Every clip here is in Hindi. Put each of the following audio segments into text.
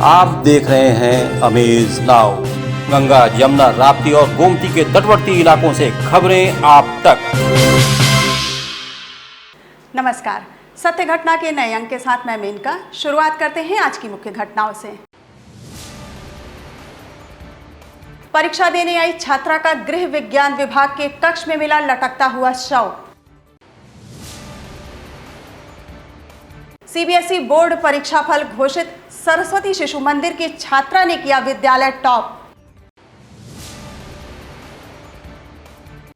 आप देख रहे हैं अमेज नाउ। गंगा, यमुना, राप्ती और गोमती के तटवर्ती इलाकों से खबरें आप तक। नमस्कार, सत्य घटना के नए अंक के साथ मैं मेनका। शुरुआत करते हैं आज की मुख्य घटनाओं से। परीक्षा देने आई छात्रा का गृह विज्ञान विभाग के कक्ष में मिला लटकता हुआ शव। सीबीएसई बोर्ड परीक्षा फल घोषित, सरस्वती शिशु मंदिर की छात्रा ने किया विद्यालय टॉप।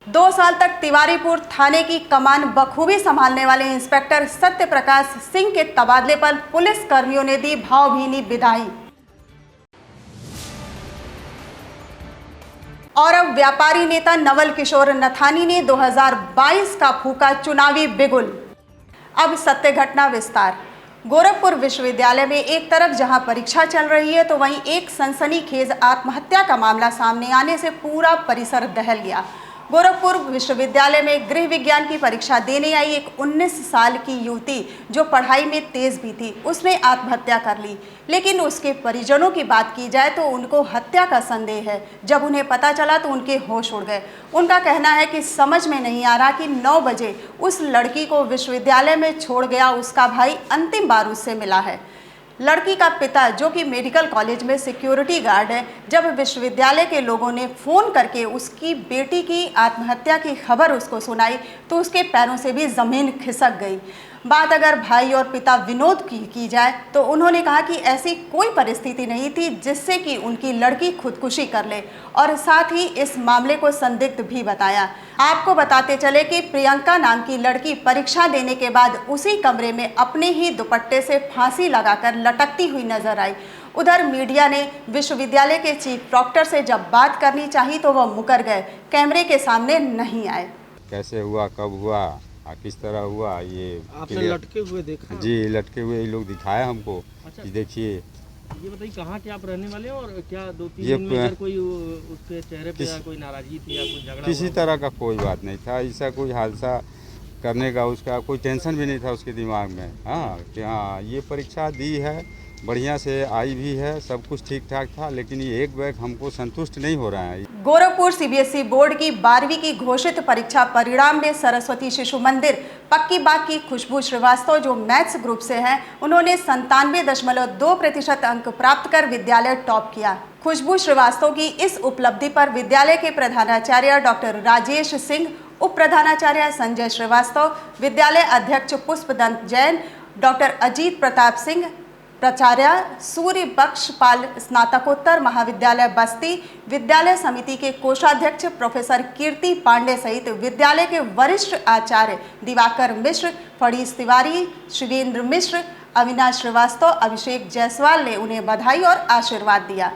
2 साल तक तिवारीपुर थाने की कमान बखूबी संभालने वाले इंस्पेक्टर सत्य प्रकाश सिंह के तबादले पर पुलिस कर्मियों ने दी भावभीनी विदाई। और अब व्यापारी नेता नवल किशोर नथानी ने 2022 का फूका चुनावी बिगुल। अब सत्य घटना विस्तार। गोरखपुर विश्वविद्यालय में एक तरफ जहां परीक्षा चल रही है तो वहीं एक सनसनीखेज आत्महत्या का मामला सामने आने से पूरा परिसर दहल गया। गोरखपुर विश्वविद्यालय में गृह विज्ञान की परीक्षा देने आई एक 19 साल की युवती जो पढ़ाई में तेज भी थी, उसने आत्महत्या कर ली। लेकिन उसके परिजनों की बात की जाए तो उनको हत्या का संदेह है। जब उन्हें पता चला तो उनके होश उड़ गए। उनका कहना है कि समझ में नहीं आ रहा कि 9 बजे उस लड़की को विश्वविद्यालय में छोड़ गया उसका भाई अंतिम बार उससे मिला है। लड़की का पिता जो कि मेडिकल कॉलेज में सिक्योरिटी गार्ड है, जब विश्वविद्यालय के लोगों ने फ़ोन करके उसकी बेटी की आत्महत्या की खबर उसको सुनाई तो उसके पैरों से भी ज़मीन खिसक गई। बात अगर भाई और पिता विनोद की जाए तो उन्होंने कहा कि ऐसी कोई परिस्थिति नहीं थी जिससे कि उनकी लड़की खुदकुशी कर ले, और साथ ही इस मामले को संदिग्ध भी बताया। आपको बताते चले कि प्रियंका नाम की लड़की परीक्षा देने के बाद उसी कमरे में अपने ही दुपट्टे से फांसी लगाकर लटकती हुई नजर आई। उधर मीडिया ने विश्वविद्यालय के चीफ प्रॉक्टर से जब बात करनी चाहिए तो वह मुकर गए, कैमरे के सामने नहीं आए। कैसे हुआ, कब हुआ, किस तरह हुआ, ये आपने लटके हुए देखा? जी, लटके हुए ये लोग दिखाया हमको। अच्छा, देखिए, ये बताइए कहाँ के आप रहने वाले हैं और क्या 2-3 ये दिन में इधर कोई उसके चेहरे पे या कोई नाराजगी थी या कोई झगड़ा? किसी तरह का कोई बात नहीं था, ऐसा कोई हादसा करने का उसका कोई टेंशन भी नहीं था उसके दिमाग में। हाँ कि हाँ ये परीक्षा दी है, बढ़िया से आई भी है, सब कुछ ठीक ठाक था, लेकिन ये एक बैग हमको संतुष्ट नहीं हो रहा है। गोरखपुर सीबीएसई बोर्ड की 12वीं की घोषित परीक्षा परिणाम में सरस्वती शिशु मंदिर पक्की बाग की खुशबू श्रीवास्तव जो मैथ्स ग्रुप से हैं, उन्होंने 97.2% अंक प्राप्त कर विद्यालय टॉप किया। खुशबू श्रीवास्तव की इस उपलब्धि पर विद्यालय के प्रधानाचार्य डॉक्टर राजेश सिंह, उप प्रधानाचार्य संजय श्रीवास्तव, विद्यालय अध्यक्ष पुष्पदंत जैन, डॉक्टर अजीत प्रताप सिंह, प्राचार्य सूर्य बख्शपाल स्नातकोत्तर महाविद्यालय बस्ती, विद्यालय समिति के कोषाध्यक्ष प्रोफेसर कीर्ति पांडे सहित विद्यालय के वरिष्ठ आचार्य दिवाकर मिश्र, फड़ीस तिवारी, शिवेंद्र मिश्र, अविनाश श्रीवास्तव, अभिषेक जायसवाल ने उन्हें बधाई और आशीर्वाद दिया।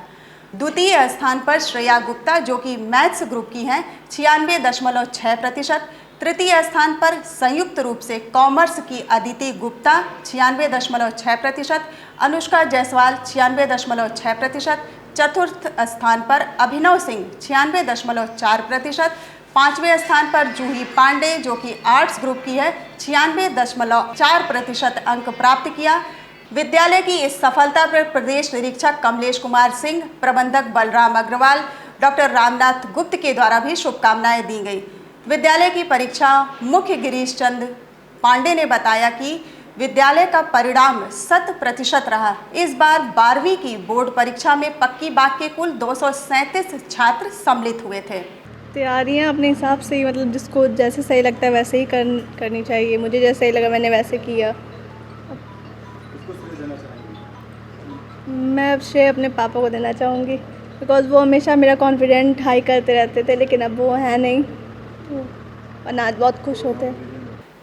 द्वितीय स्थान पर श्रेया गुप्ता जो कि मैथ्स ग्रुप की हैं 96.6%, तृतीय स्थान पर संयुक्त रूप से कॉमर्स की अदिति गुप्ता 96.6%, अनुष्का जायसवाल 96.6%, चतुर्थ स्थान पर अभिनव सिंह 96.4%, 5वें स्थान पर जूही पांडे जो कि आर्ट्स ग्रुप की है 96.4% अंक प्राप्त किया। विद्यालय की इस सफलता पर प्रदेश निरीक्षक कमलेश कुमार सिंह, प्रबंधक बलराम अग्रवाल, डॉक्टर रामनाथ गुप्त के द्वारा भी शुभकामनाएं दी गई। विद्यालय की परीक्षा मुख्य गिरीश चंद पांडे ने बताया कि विद्यालय का परिणाम 100% रहा। इस बार 12वीं की बोर्ड परीक्षा में पक्की बाग के कुल 237 छात्र सम्मिलित हुए थे। तैयारियां अपने हिसाब से ही, मतलब जिसको जैसे सही लगता है वैसे ही करनी चाहिए। मुझे जैसे सही लगा मैंने वैसे किया। मैं अब श्रेय अपने पापा को देना चाहूँगी, बिकॉज़ वो हमेशा मेरा कॉन्फिडेंट हाई करते रहते थे, लेकिन अब वो है नहीं और आज बहुत खुश होते हैं।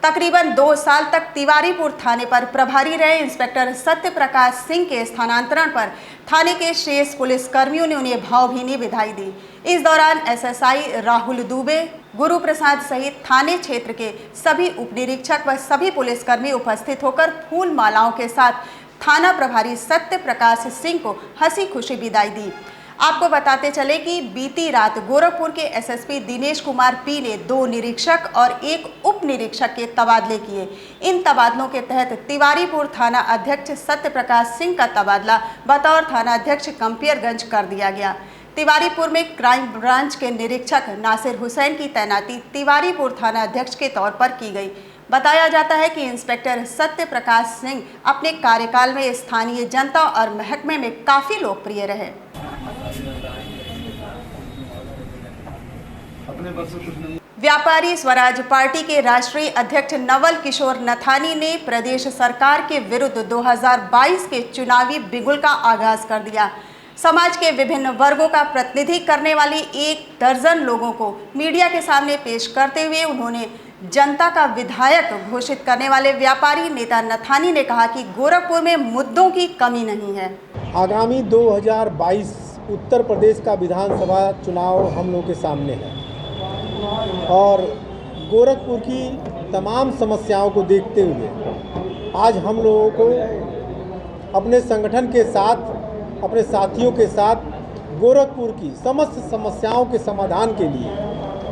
तकरीबन 2 साल तक तिवारीपुर थाने पर प्रभारी रहे इंस्पेक्टर सत्य प्रकाश सिंह के स्थानांतरण पर थाने के शेष पुलिस कर्मियों ने उन्हें भावभीनी विदाई दी। इस दौरान एसएसआई राहुल दुबे, गुरु प्रसाद सहित थाने क्षेत्र के सभी उप निरीक्षक व सभी पुलिसकर्मी उपस्थित होकर फूल मालाओं के साथ थाना प्रभारी सत्य प्रकाश सिंह को हंसी खुशी विदाई दी। आपको बताते चले कि बीती रात गोरखपुर के एसएसपी दिनेश कुमार पी ने 2 निरीक्षक और 1 उप निरीक्षक के तबादले किए। इन तबादलों के तहत तिवारीपुर थाना अध्यक्ष सत्य प्रकाश सिंह का तबादला बतौर थाना अध्यक्ष कंपियरगंज कर दिया गया। तिवारीपुर में क्राइम ब्रांच के निरीक्षक नासिर हुसैन की तैनाती तिवारीपुर थाना अध्यक्ष के तौर पर की गई। बताया जाता है कि इंस्पेक्टर सत्य प्रकाश सिंह अपने कार्यकाल में स्थानीय जनता और महकमे में काफी लोकप्रिय रहे। व्यापारी स्वराज पार्टी के राष्ट्रीय अध्यक्ष नवल किशोर नथानी ने प्रदेश सरकार के विरुद्ध 2022 के चुनावी बिगुल का आगाज कर दिया। समाज के विभिन्न वर्गों का प्रतिनिधित्व करने वाली 1 दर्जन लोगों को मीडिया के सामने पेश करते हुए उन्होंने जनता का विधायक घोषित करने वाले व्यापारी नेता नथानी ने कहा कि गोरखपुर में मुद्दों की कमी नहीं है। आगामी 2022 उत्तर प्रदेश का विधानसभा चुनाव हम लोगों के सामने है और गोरखपुर की तमाम समस्याओं को देखते हुए आज हम लोगों को अपने संगठन के साथ, अपने साथियों के साथ गोरखपुर की समस्त समस्याओं के समाधान के लिए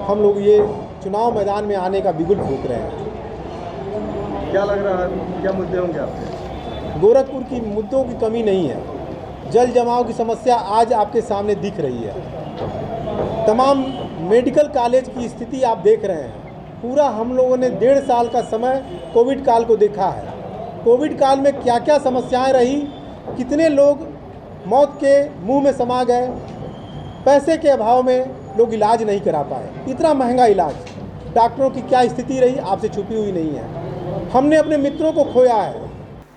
हम लोग ये चुनाव मैदान में आने का बिगुल फूंक रहे हैं। क्या लग रहा है, क्या मुद्दे होंगे आपके? गोरखपुर की मुद्दों की कमी नहीं है। जल जमाव की समस्या आज आपके सामने दिख रही है। तमाम मेडिकल कॉलेज की स्थिति आप देख रहे हैं। पूरा हम लोगों ने 1.5 साल का समय कोविड काल को देखा है। कोविड काल में क्या क्या समस्याएं रही, कितने लोग मौत के मुंह में समा गए, पैसे के अभाव में लोग इलाज नहीं करा पाए, इतना महंगा इलाज, डॉक्टरों की क्या स्थिति रही आपसे छुपी हुई नहीं है। हमने अपने मित्रों को खोया है।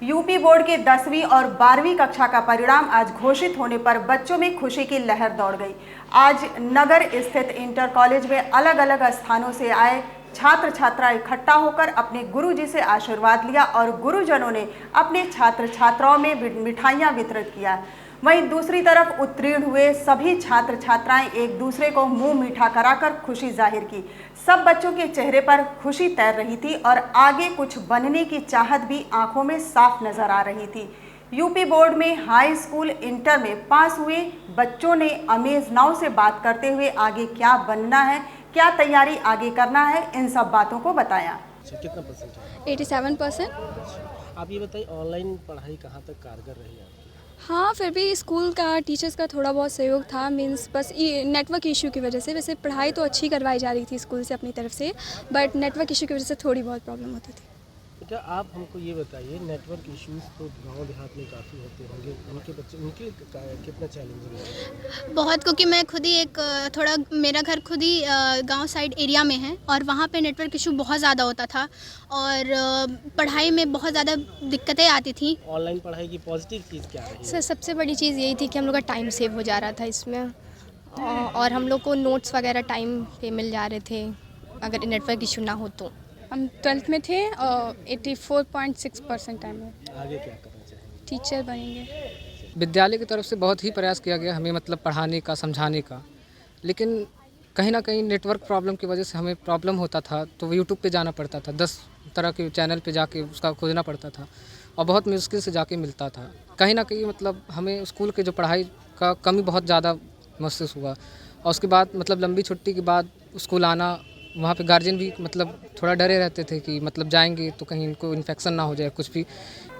यूपी बोर्ड के 10वीं और 12वीं कक्षा का परिणाम आज घोषित होने पर बच्चों में खुशी की लहर दौड़ गई। आज नगर स्थित इंटर कॉलेज में अलग अलग स्थानों से आए छात्र छात्रा इकट्ठा होकर अपने गुरुजी से आशीर्वाद लिया और गुरुजनों ने अपने छात्र छात्राओं में मिठाइयाँ वितरित किया। वहीं दूसरी तरफ उत्तीर्ण हुए सभी छात्र छात्राएं एक दूसरे को मुंह मीठा कराकर खुशी जाहिर की। सब बच्चों के चेहरे पर खुशी तैर रही थी और आगे कुछ बनने की चाहत भी आंखों में साफ नजर आ रही थी। यूपी बोर्ड में हाई स्कूल इंटर में पास हुए बच्चों ने अमेज नाउ से बात करते हुए आगे क्या बनना है, क्या तैयारी आगे करना है, इन सब बातों को बताया। कितना परसेंट है? 87%। आप ये बताइए, ऑनलाइन पढ़ाई कहाँ तक कारगर रही आपकी? हाँ, फिर भी स्कूल का, टीचर्स का थोड़ा बहुत सहयोग था। मीन्स बस ये नेटवर्क इशू की वजह से, वैसे पढ़ाई तो अच्छी करवाई जा रही थी स्कूल से अपनी तरफ से, बट नेटवर्क इशू की वजह से थोड़ी बहुत प्रॉब्लम होती थी। क्या आप हमको ये बताइए, नेटवर्क इश्यूज तो गांव देहात में काफ़ी होते होंगे, उनके बच्चे, उनके कितना चैलेंजिंग है? बहुत, क्योंकि मैं खुद ही थोड़ा, मेरा घर खुद ही गांव साइड एरिया में है और वहाँ पे नेटवर्क इशू बहुत ज़्यादा होता था और पढ़ाई में बहुत ज़्यादा दिक्कतें आती थी। ऑनलाइन पढ़ाई की पॉजिटिव चीज़ क्या है? सर, सबसे बड़ी चीज़ यही थी कि हम लोग का टाइम सेव हो जा रहा था इसमें, और हम लोग को नोट्स वगैरह टाइम पे मिल जा रहे थे अगर नेटवर्क इशू ना हो तो। हम 12th में थे और 84.6% टाइम है। आगे क्या करना चाहेंगे? टीचर बनेंगे। विद्यालय की तरफ से बहुत ही प्रयास किया गया हमें, मतलब पढ़ाने का, समझाने का, लेकिन कहीं ना कहीं नेटवर्क प्रॉब्लम की वजह से हमें प्रॉब्लम होता था तो यूट्यूब पे जाना पड़ता था, 10 तरह के चैनल पे जाके उसका खोजना पड़ता था और बहुत मुश्किल से जाके मिलता था। कहीं ना कहीं मतलब हमें स्कूल के जो पढ़ाई का कमी बहुत ज़्यादा महसूस हुआ और उसके बाद मतलब लंबी छुट्टी के बाद स्कूल आना, वहाँ पे गार्जियन भी मतलब थोड़ा डरे रहते थे कि मतलब जाएंगे तो कहीं इनको इन्फेक्शन ना हो जाए कुछ भी।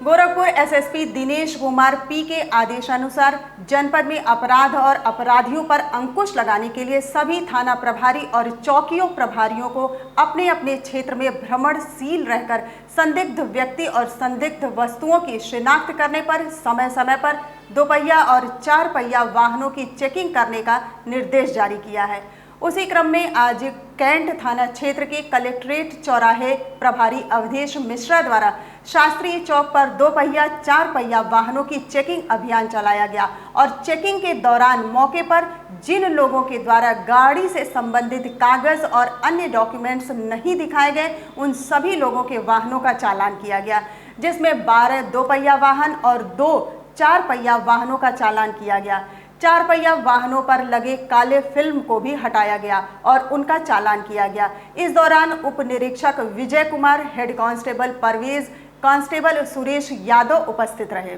गोरखपुर एसएसपी दिनेश कुमार पी के आदेशानुसार जनपद में अपराध और अपराधियों पर अंकुश लगाने के लिए सभी थाना प्रभारी और चौकियों प्रभारियों को अपने अपने क्षेत्र में भ्रमणशील रहकर संदिग्ध व्यक्ति और संदिग्ध वस्तुओं की शिनाख्त करने पर समय समय पर 2 पहिया और 4 पहिया वाहनों की चेकिंग करने का निर्देश जारी किया है। उसी क्रम में आज कैंट थाना क्षेत्र के कलेक्ट्रेट चौराहे प्रभारी अवधेश मिश्रा द्वारा शास्त्रीय चौक पर 2 पहिया 4 पहिया वाहनों की चेकिंग अभियान चलाया गया और चेकिंग के दौरान मौके पर जिन लोगों के द्वारा गाड़ी से संबंधित कागज और अन्य डॉक्यूमेंट्स नहीं दिखाए गए उन सभी लोगों के वाहनों का चालान किया गया, जिसमें 12 2 पहिया वाहन और 2 4 पहिया वाहनों का चालान किया गया। 4 पहिया वाहनों पर लगे काले फिल्म को भी हटाया गया और उनका चालान किया गया। इस दौरान उप निरीक्षक Vijay Kumar, head constable Parvez, constable Suresh Yadav उपस्थित रहे।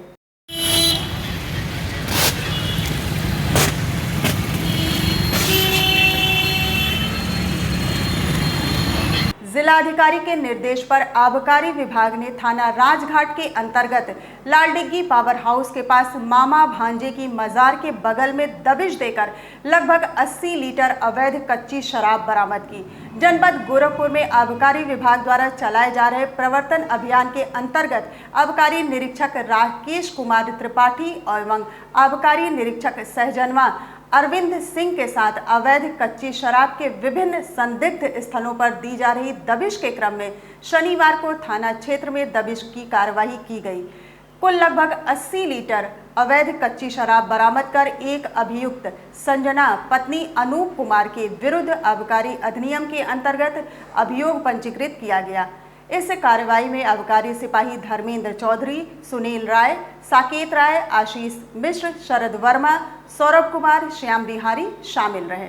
जिलाधिकारी के निर्देश पर आबकारी विभाग ने थाना राजघाट के अंतर्गत लालडिग्गी पावर हाउस के पास मामा भांजे की मजार के बगल में दबिश देकर लगभग 80 लीटर अवैध कच्ची शराब बरामद की। जनपद गोरखपुर में आबकारी विभाग द्वारा चलाए जा रहे प्रवर्तन अभियान के अंतर्गत आबकारी निरीक्षक राकेश कुमार त्रिपाठी एवं आबकारी निरीक्षक सहजनवा अरविंद सिंह के साथ अवैध कच्ची शराब के विभिन्न संदिग्ध स्थलों पर दी जा रही दबिश के क्रम में शनिवार को थाना क्षेत्र में दबिश की कार्रवाई की गई। कुल लगभग 80 लीटर अवैध कच्ची शराब बरामद कर एक अभियुक्त संजना पत्नी अनूप कुमार के विरुद्ध आबकारी अधिनियम के अंतर्गत अभियोग पंजीकृत किया गया। इस कार्रवाई में आबकारी सिपाही धर्मेंद्र चौधरी, सुनील राय, साकेत राय, आशीष मिश्र, शरद वर्मा, सौरभ कुमार, श्याम बिहारी शामिल रहे।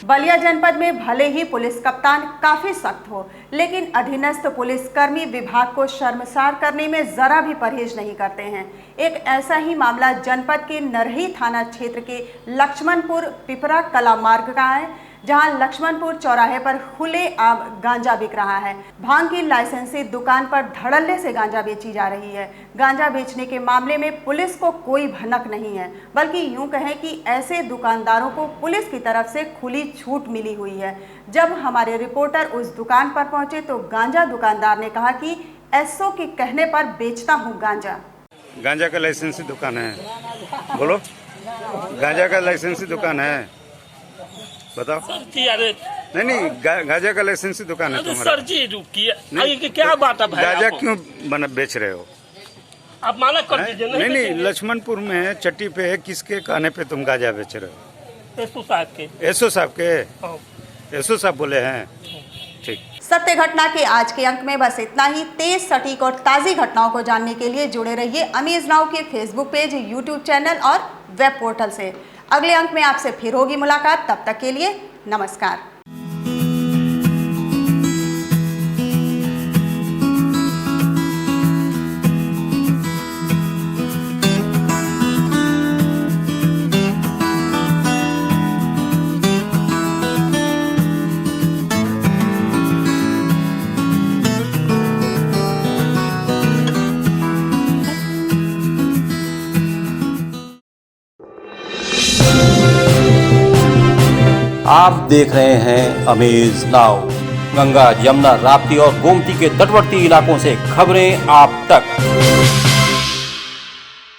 बलिया जनपद में भले ही पुलिस कप्तान काफी सख्त हो, लेकिन अधीनस्थ पुलिसकर्मी विभाग को शर्मसार करने में जरा भी परहेज नहीं करते हैं। एक ऐसा ही मामला जनपद के नरही थाना क्षेत्र के लक्ष्मणपुर पिपरा कला मार्ग का है, जहां लक्ष्मणपुर चौराहे पर खुलेआम गांजा बिक रहा है। भांग की लाइसेंसी दुकान पर धड़ल्ले से गांजा बेची जा रही है। गांजा बेचने के मामले में पुलिस को कोई भनक नहीं है, बल्कि यूं कहें कि ऐसे दुकानदारों को पुलिस की तरफ से खुली छूट मिली हुई है। जब हमारे रिपोर्टर उस दुकान पर पहुंचे तो गांजा दुकानदार ने कहा कि एसओ के कहने पर बेचता हूँ गांजा। गांजा का लाइसेंसी दुकान है, बोलो। गांजा का लाइसेंसी दुकान है, बताओ। नहीं, गांजा का लाइसेंसी दुकान है तुम्हारा। सर जी रुकिए, क्या बात है? गांजा क्यों बेच रहे हो? आप माना कर दीजिए। नहीं, लक्ष्मणपुर में चट्टी पे किसके कहने पे तुम गांजा बेच रहे हो? एसओ साहब के। एसओ साहब के? एसओ साहब बोले हैं, ठीक। सत्य घटना के आज के अंक में बस इतना ही। तेज, सटीक और ताज़ी घटनाओं को जानने के लिए जुड़े रहिए अमेज नाउ के फेसबुक पेज, यूट्यूब चैनल और वेब पोर्टल से। अगले अंक में आपसे फिर होगी मुलाकात, तब तक के लिए नमस्कार। आप देख रहे हैं अमेज नाउ। गंगा, यमुना, राप्ती और गोमती के तटवर्ती इलाकों से खबरें आप तक।